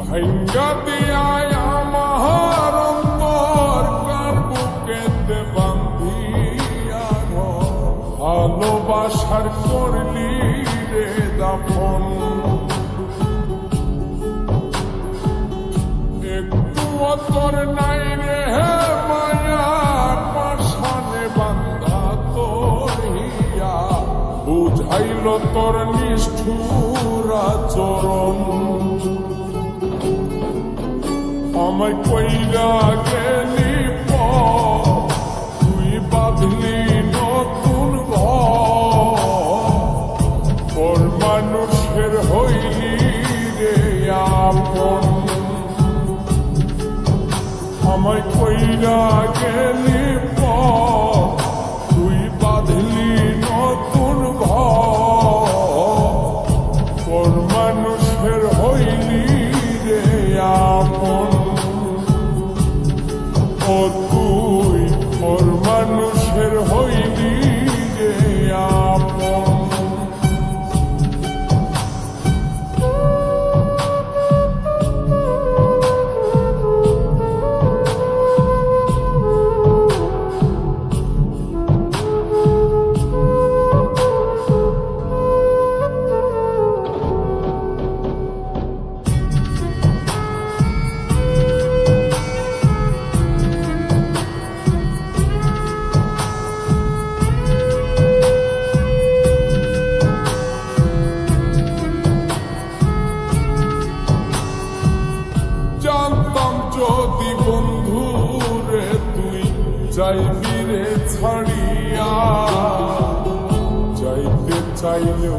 ভাঙ্গা দিয়ায় আমার অন্তর কার বুকেতে বান্ধিয়া ভালোবাসার করলি রে দাফন একটু তোর নাই রে মায়া পাশানে বান্ধা তোর হিয়া বুঝাইল তোর নিষ্ঠুর আচরণ আমায় কইরা গেলি তুই বাঁধলি নতুন ঘর মানুষের হইলি রে আপন আমায় কইরা গেলি তুই বাঁধলি নতুন ঘর মানুষের হইলি রে আপন ও তুই ওর মানুষের হইলি রে আপন যদি বন্ধু রে তুই যাইবি রে ছাড়িয়া যাইতে চাইলেও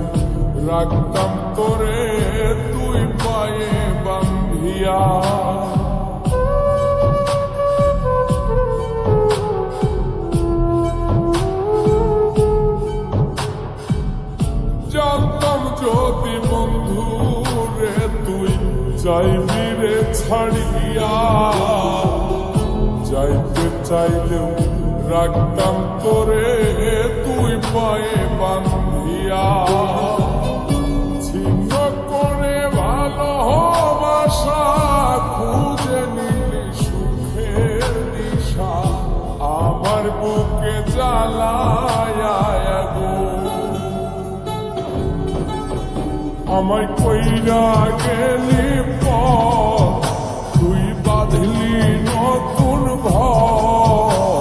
রাখতাম তোরে তুই পায়ে বান্ধিয়া জানতাম যদি বন্ধু রে তুই যাইবি রে ছাড়িয়া যাইতে চাইলেও রাখতাম তোরে তুই পায়ে বান্ধিয়া ছিন্ন করে ভালোবাসা খুঁজে নিলি সুখের দিশা আমার বুকে জ্বালায় আমায় কইরা গেলি তুই বাঁধলি নতুন ঘর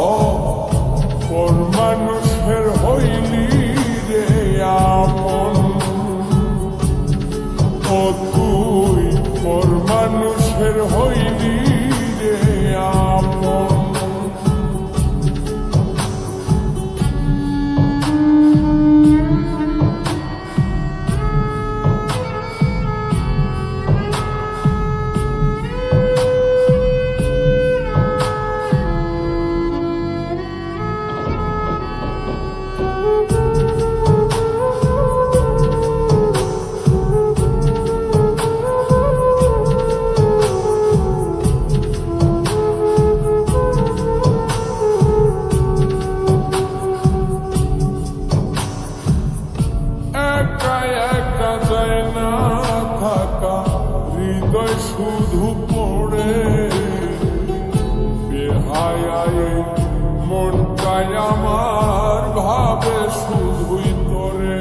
মানুষের হইলি রে আপন ও তুই ওর মানুষের হইলি রে আপন হৃদয় শুধু পড়ে বেহায় মনটাই আমার ভাবে শুধুই তোরে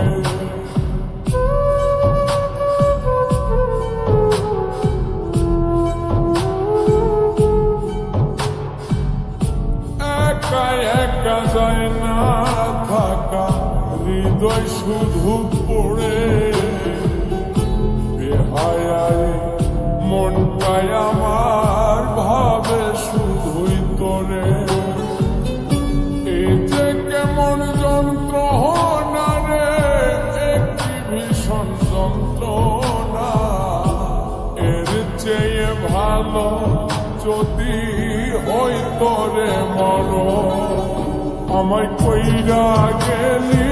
একা একা যায় না থাকা হৃদয় শুধু পড়ে বেহায় মনটাই আমার ভাবে শুধুই তোরে এই যে কেমন যন্ত্রণা রে একটি ভীষণ যন্ত্রণা এর চেয়ে ভালো যদি হই তোরে মর আমায় কইরা গেলি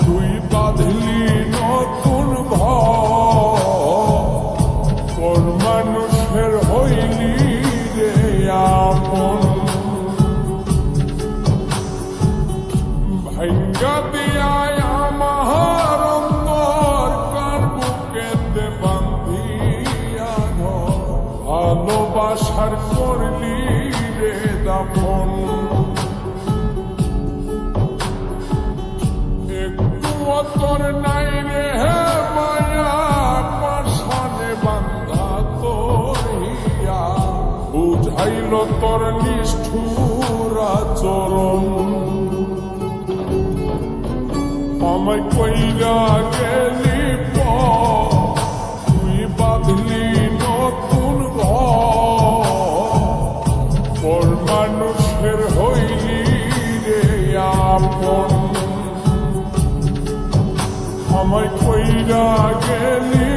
তুই বাঁধলি নতুন ঘর মানুষের হইলি রে আপন ভাঙ্গা দিয়ায় আমার অন্তর কার বুকেতে বান্ধিয়া আপন একটু তোর নাই রে হে মায়া পাশানে বান্ধা তোর হিয়া বুঝাইল তোর নিষ্ঠুর আচরণ আমায় কইরা গেলি তুই বাঁধলি নতুন ঘর মানুষের হইলি রে আপন আমায় কইরা গেলি